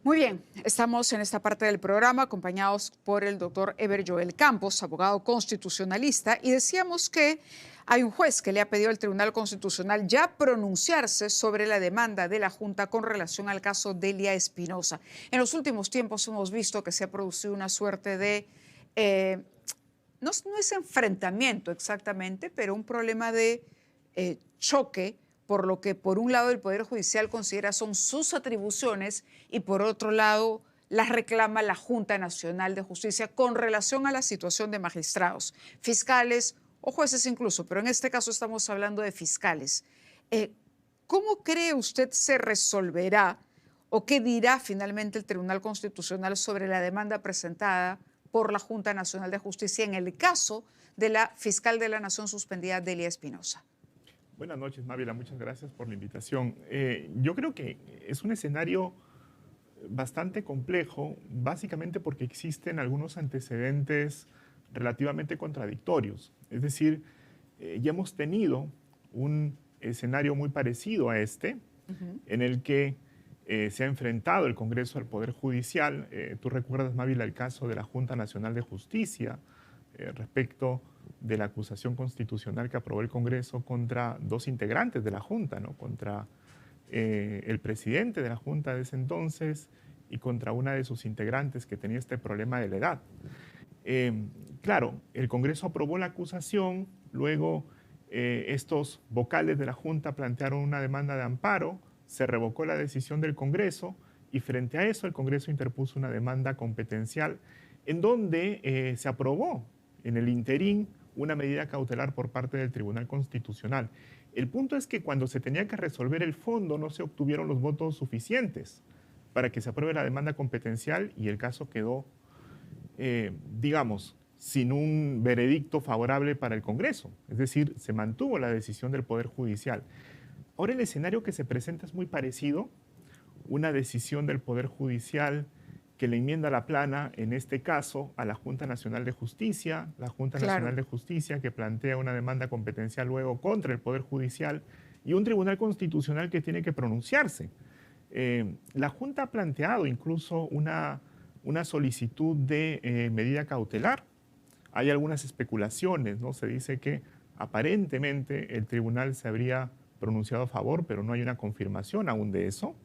Muy bien, estamos en esta parte del programa acompañados por el doctor Eber Joel Campos, abogado constitucionalista, y decíamos que hay un juez que le ha pedido al Tribunal Constitucional ya pronunciarse sobre la demanda de la Junta con relación al caso Delia Espinosa. En los últimos tiempos hemos visto que se ha producido una suerte de, no es enfrentamiento exactamente, pero un problema de choque, por lo que por un lado el Poder Judicial considera son sus atribuciones y por otro lado las reclama la Junta Nacional de Justicia con relación a la situación de magistrados, fiscales o jueces incluso, pero en este caso estamos hablando de fiscales. ¿Cómo cree usted se resolverá o qué dirá finalmente el Tribunal Constitucional sobre la demanda presentada por la Junta Nacional de Justicia en el caso de la fiscal de la Nación suspendida, Delia Espinosa? Buenas noches, Mávila. Muchas gracias por la invitación. Yo creo que es un escenario bastante complejo, básicamente porque existen algunos antecedentes relativamente contradictorios. Es decir, ya hemos tenido un escenario muy parecido a este, en el que se ha enfrentado el Congreso al Poder Judicial. Tú recuerdas, Mávila, el caso de la Junta Nacional de Justicia respecto de la acusación constitucional que aprobó el Congreso contra dos integrantes de la Junta, ¿no? Contra el presidente de la Junta de ese entonces y contra una de sus integrantes que tenía este problema de la edad. Claro, el Congreso aprobó la acusación, luego estos vocales de la Junta plantearon una demanda de amparo, se revocó la decisión del Congreso y frente a eso el Congreso interpuso una demanda competencial en donde se aprobó en el interín una medida cautelar por parte del Tribunal Constitucional. El punto es que cuando se tenía que resolver el fondo no se obtuvieron los votos suficientes para que se apruebe la demanda competencial y el caso quedó, digamos, sin un veredicto favorable para el Congreso. Es decir, se mantuvo la decisión del Poder Judicial. Ahora el escenario que se presenta es muy parecido. Una decisión del Poder Judicial que le enmienda la plana, en este caso, a la Junta Nacional de Justicia, la Junta Nacional de Justicia que plantea una demanda competencial luego contra el Poder Judicial y un Tribunal Constitucional que tiene que pronunciarse. La Junta ha planteado incluso una solicitud de medida cautelar. Hay algunas especulaciones, ¿no? Se dice que aparentemente el tribunal se habría pronunciado a favor, pero no hay una confirmación aún de eso.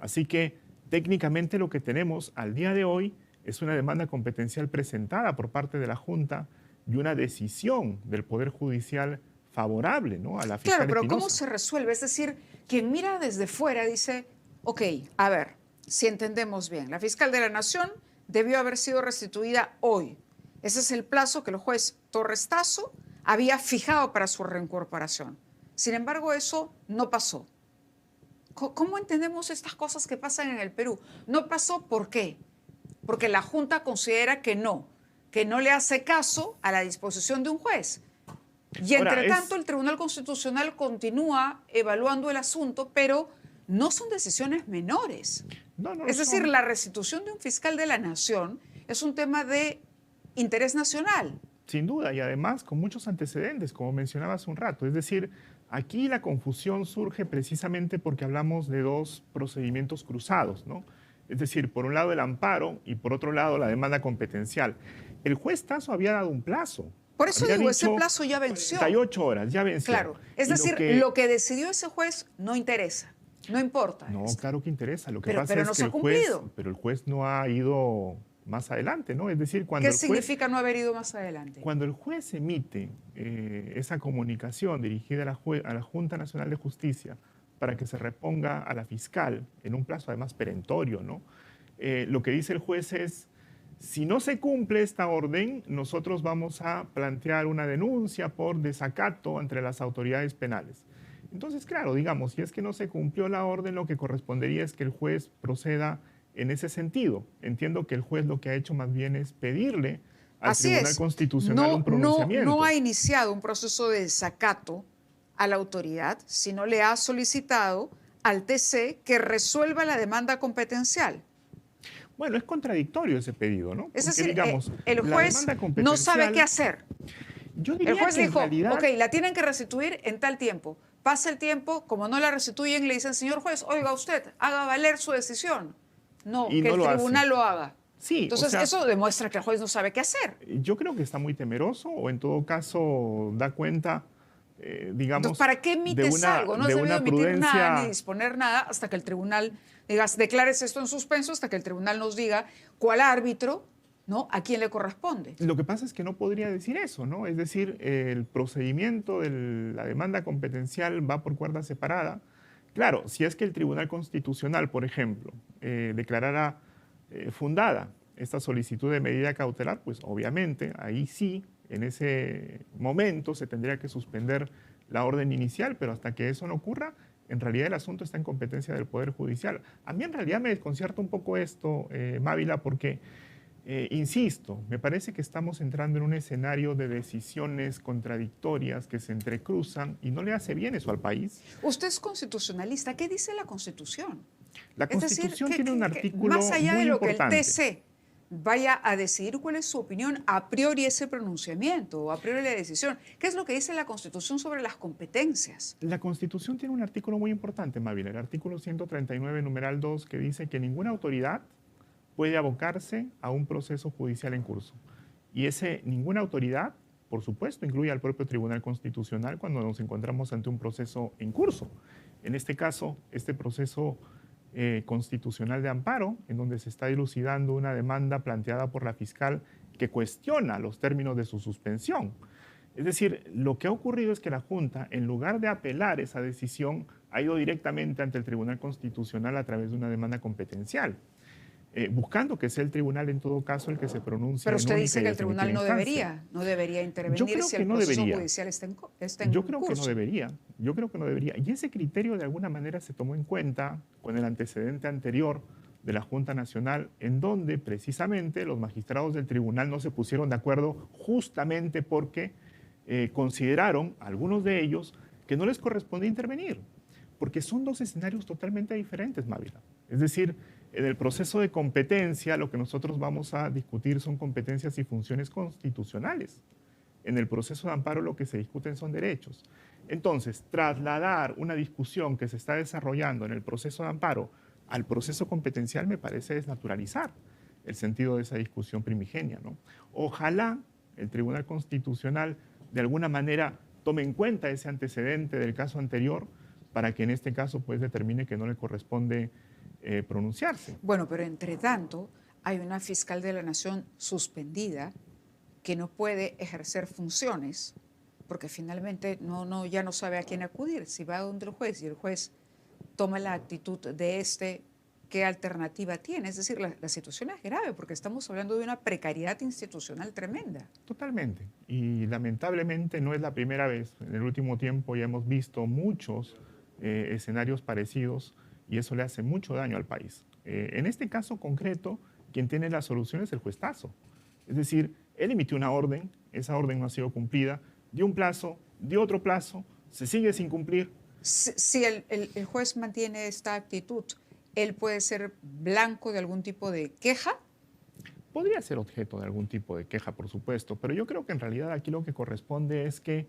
Así que técnicamente lo que tenemos al día de hoy es una demanda competencial presentada por parte de la Junta y una decisión del Poder Judicial favorable, ¿no?, a la fiscal Claro, pero Espinosa. ¿cómo se resuelve? Es decir, quien mira desde fuera dice, ok, a ver, si entendemos bien, la fiscal de la Nación debió haber sido restituida hoy. Ese es el plazo que el juez Torres Tasso había fijado para su reincorporación. Sin embargo, eso no pasó. ¿Cómo entendemos estas cosas que pasan en el Perú? No pasó, ¿por qué? Porque la Junta considera que no le hace caso a la disposición de un juez. Y entre tanto, el Tribunal Constitucional continúa evaluando el asunto, pero no son decisiones menores. Es decir, la restitución de un fiscal de la Nación es un tema de interés nacional. Sin duda, y además con muchos antecedentes, como mencionaba hace un rato. Es decir, aquí la confusión surge precisamente porque hablamos de dos procedimientos cruzados, ¿no? Es decir, por un lado el amparo y por otro lado la demanda competencial. El juez Tasso había dado un plazo. Por eso digo, ese plazo ya venció. 48 horas, ya venció. Claro, es decir, lo que decidió ese juez no interesa, no importa. No, claro que interesa. Lo que pero pasa no es que el juez no ha ido más adelante, ¿no? Es decir, cuando ¿Qué significa no haber ido más adelante? Cuando el juez emite esa comunicación dirigida a la Junta Nacional de Justicia para que se reponga a la fiscal en un plazo además perentorio, ¿no? Lo que dice el juez es, si no se cumple esta orden, nosotros vamos a plantear una denuncia por desacato entre las autoridades penales. Entonces, claro, digamos, si es que no se cumplió la orden, lo que correspondería es que el juez proceda en ese sentido. Entiendo que el juez lo que ha hecho más bien es pedirle al Tribunal Constitucional un pronunciamiento. No ha iniciado un proceso de desacato a la autoridad, sino le ha solicitado al TC que resuelva la demanda competencial. Bueno, es contradictorio ese pedido, ¿no? Es decir, digamos, el juez no sabe qué hacer. Yo diría el juez que dijo, en realidad... ok, la tienen que restituir en tal tiempo. Pasa el tiempo, como no la restituyen, le dicen, señor juez, oiga usted, haga valer su decisión. No, y que no el lo hace. tribunal lo haga. Sí, Entonces, o sea, eso demuestra que el juez no sabe qué hacer. yo creo que está muy temeroso o en todo caso da cuenta, Entonces, digamos, ¿para qué emites algo? No has de debido una emitir nada ni prudencia. disponer nada hasta que el tribunal digas, declares esto en suspenso, hasta que el tribunal nos diga cuál árbitro, ¿no? A quién le corresponde. Lo que pasa es que no podría decir eso, ¿no? Es decir, el procedimiento de la demanda competencial va por cuerda separada. Claro, si es que el Tribunal Constitucional, por ejemplo, declarara fundada esta solicitud de medida cautelar, pues obviamente ahí sí, en ese momento se tendría que suspender la orden inicial, pero hasta que eso no ocurra, en realidad el asunto está en competencia del Poder Judicial. A mí en realidad me desconcierta un poco esto, Mávila, porque insisto, me parece que estamos entrando en un escenario de decisiones contradictorias que se entrecruzan y no le hace bien eso al país. Usted es constitucionalista. ¿Qué dice la Constitución? La Es decir, Constitución tiene un artículo más allá muy de lo que el importante. TC vaya a decidir cuál es su opinión, a priori ese pronunciamiento o a priori la decisión, ¿qué es lo que dice la Constitución sobre las competencias? La Constitución tiene un artículo muy importante, Mávila, el artículo 139, numeral 2, que dice que ninguna autoridad puede abocarse a un proceso judicial en curso. Y ese ninguna autoridad, por supuesto, incluye al propio Tribunal Constitucional cuando nos encontramos ante un proceso en curso. En este caso, este proceso constitucional de amparo, en donde se está dilucidando una demanda planteada por la fiscal que cuestiona los términos de su suspensión. Es decir, lo que ha ocurrido es que la Junta, en lugar de apelar esa decisión, ha ido directamente ante el Tribunal Constitucional a través de una demanda competencial. Buscando que sea el tribunal en todo caso el que se pronuncie. Pero usted en dice única que y el tribunal definitiva no debería intervenir Yo creo si que el no proceso debería. judicial está en Yo creo que no curso. debería. Yo creo que no debería. Y ese criterio de alguna manera se tomó en cuenta con el antecedente anterior de la Junta Nacional, en donde precisamente los magistrados del tribunal no se pusieron de acuerdo justamente porque consideraron, algunos de ellos, que no les correspondía intervenir, porque son dos escenarios totalmente diferentes, Mávila. Es decir, en el proceso de competencia lo que nosotros vamos a discutir son competencias y funciones constitucionales. En el proceso de amparo lo que se discuten son derechos. Entonces, trasladar una discusión que se está desarrollando en el proceso de amparo al proceso competencial me parece desnaturalizar el sentido de esa discusión primigenia, ¿no? Ojalá el Tribunal Constitucional de alguna manera tome en cuenta ese antecedente del caso anterior para que en este caso pues determine que no le corresponde pronunciarse. Bueno, pero entre tanto, hay una fiscal de la Nación suspendida que no puede ejercer funciones porque finalmente ya no sabe a quién acudir. Si va donde el juez y el juez toma la actitud de ¿qué alternativa tiene? Es decir, la situación es grave porque estamos hablando de una precariedad institucional tremenda. Totalmente. Y lamentablemente no es la primera vez. En el último tiempo ya hemos visto muchos escenarios parecidos y eso le hace mucho daño al país. En este caso concreto, quien tiene la solución es el juez Tasso. Es decir, él emitió una orden, esa orden no ha sido cumplida, dio un plazo, dio otro plazo, se sigue sin cumplir. Si el juez mantiene esta actitud, ¿él puede ser blanco de algún tipo de queja? Podría ser objeto de algún tipo de queja, por supuesto, pero yo creo que en realidad aquí lo que corresponde es que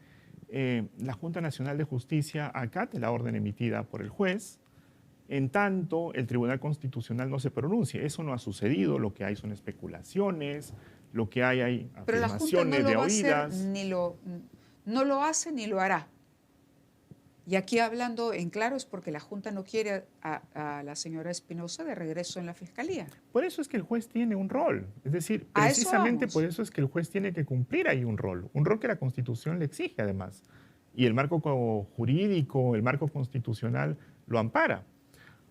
la Junta Nacional de Justicia acate la orden emitida por el juez, en tanto el Tribunal Constitucional no se pronuncie. Eso no ha sucedido, lo que hay son especulaciones, lo que hay pero la Junta no afirmaciones lo de va a hacer, oídas. no lo hace ni lo hará. Y aquí hablando en claro es porque la Junta no quiere a la señora Espinosa de regreso en la Fiscalía. Por eso es que el juez tiene un rol. Es decir, A eso precisamente vamos. por eso es que el juez tiene que cumplir ahí un rol que la Constitución le exige además. Y el marco jurídico, el marco constitucional lo ampara.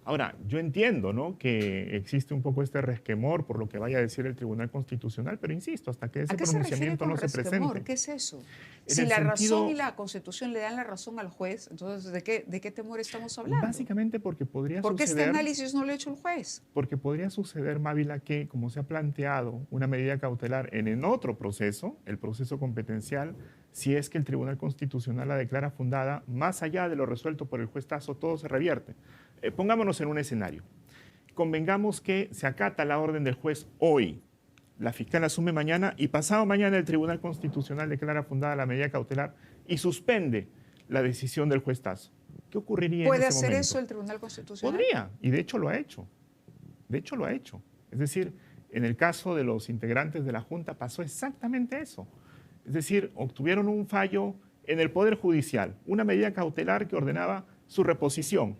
Ahora, yo entiendo, ¿no?, que existe un poco este resquemor por lo que vaya a decir el Tribunal Constitucional, pero insisto, hasta que ese pronunciamiento no se presente. ¿Qué es eso? En Si el la sentido- razón y la Constitución le dan la razón al juez, entonces ¿de qué temor estamos hablando? Básicamente porque podría ¿Por qué este suceder, análisis no lo ha hecho el juez? porque podría suceder, Mávila, que como se ha planteado una medida cautelar en otro proceso, el proceso competencial, si es que el Tribunal Constitucional la declara fundada, más allá de lo resuelto por el juez Tasso, todo se revierte. Pongámonos en un escenario. Convengamos que se acata la orden del juez hoy, la fiscal asume mañana y pasado mañana el Tribunal Constitucional declara fundada la medida cautelar y suspende la decisión del juez Tasso. ¿Qué ocurriría en ¿Puede ese hacer momento? eso el Tribunal Constitucional? Podría, y de hecho lo ha hecho. De hecho, lo ha hecho. Es decir, en el caso de los integrantes de la Junta pasó exactamente eso. Es decir, obtuvieron un fallo en el Poder Judicial, una medida cautelar que ordenaba su reposición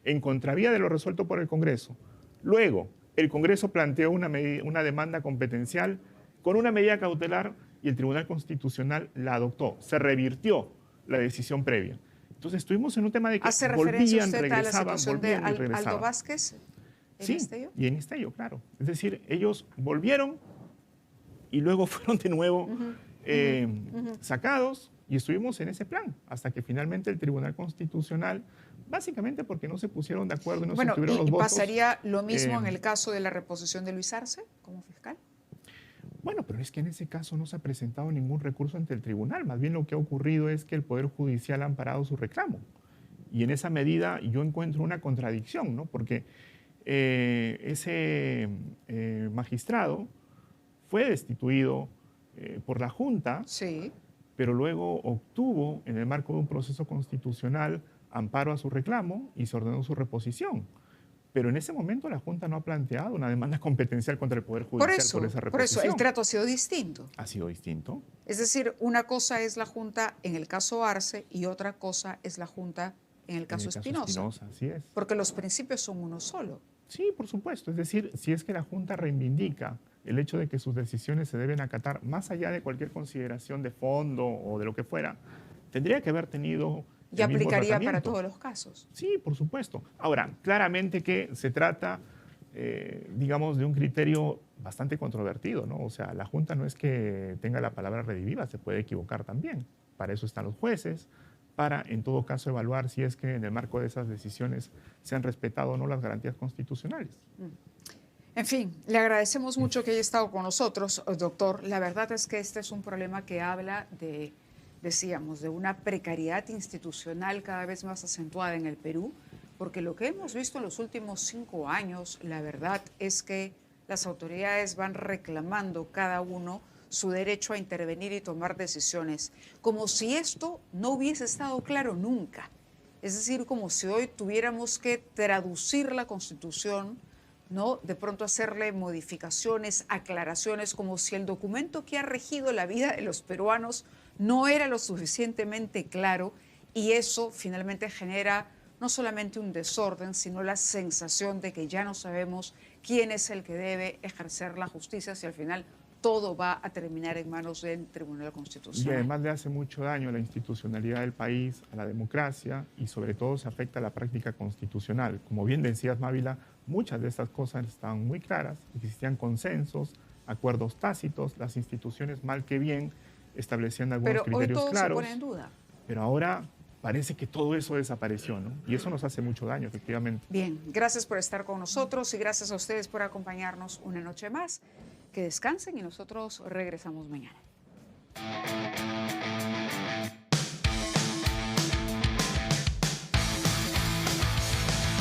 en contravía de lo resuelto por el Congreso. Luego, el Congreso planteó una demanda competencial con una medida cautelar y el Tribunal Constitucional la adoptó. Se revirtió la decisión previa. Entonces, estuvimos en un tema de que ¿Hace referencia volvían, usted a la regresaban, situación de volvían y regresaban. Aldo Vázquez en Sí, Estello? y en Estello, claro. Es decir, ellos volvieron y luego fueron de nuevo sacados y estuvimos en ese plan hasta que finalmente el Tribunal Constitucional, básicamente porque no se pusieron de acuerdo y no se tuvieron los votos. ¿Pasaría lo mismo en el caso de la reposición de Luis Arce como fiscal? Bueno, pero es que en ese caso no se ha presentado ningún recurso ante el tribunal. Más bien lo que ha ocurrido es que el Poder Judicial ha amparado su reclamo. Y en esa medida yo encuentro una contradicción, ¿no? Porque ese magistrado fue destituido por la Junta, sí, pero luego obtuvo, en el marco de un proceso constitucional, amparo a su reclamo y se ordenó su reposición. Pero en ese momento la Junta no ha planteado una demanda competencial contra el Poder Judicial por esa reposición. Por eso el trato ha sido distinto. Ha sido distinto. Es decir, una cosa es la Junta en el caso Arce y otra cosa es la Junta en el caso Espinosa. Así es. Porque los principios son uno solo. Sí, por supuesto. Es decir, si es que la Junta reivindica el hecho de que sus decisiones se deben acatar más allá de cualquier consideración de fondo o de lo que fuera, tendría que haber tenido ¿Y aplicaría para todos los casos? Sí, por supuesto. Ahora, claramente que se trata, digamos, de un criterio bastante controvertido, ¿no? O sea, la Junta no es que tenga la palabra rediviva, se puede equivocar también. Para eso están los jueces, para, en todo caso, evaluar si es que en el marco de esas decisiones se han respetado o no las garantías constitucionales. En fin, le agradecemos mucho que haya estado con nosotros, doctor. La verdad es que este es un problema que habla de, decíamos, de una precariedad institucional cada vez más acentuada en el Perú, porque lo que hemos visto en los últimos 5 años, la verdad es que las autoridades van reclamando cada uno su derecho a intervenir y tomar decisiones, como si esto no hubiese estado claro nunca. Es decir, como si hoy tuviéramos que traducir la Constitución, ¿no? De pronto hacerle modificaciones, aclaraciones, como si el documento que ha regido la vida de los peruanos no era lo suficientemente claro, y eso finalmente genera no solamente un desorden, sino la sensación de que ya no sabemos quién es el que debe ejercer la justicia, si al final todo va a terminar en manos del Tribunal Constitucional. Y además le hace mucho daño a la institucionalidad del país, a la democracia, y sobre todo se afecta a la práctica constitucional. Como bien decías, Mávila, muchas de estas cosas estaban muy claras, existían consensos, acuerdos tácitos, las instituciones mal que bien establecían algunos criterios claros. Pero hoy todo claros. se pone en duda. Pero ahora parece que todo eso desapareció, ¿no? Y eso nos hace mucho daño, efectivamente. Bien, gracias por estar con nosotros y gracias a ustedes por acompañarnos una noche más. Que descansen y nosotros regresamos mañana.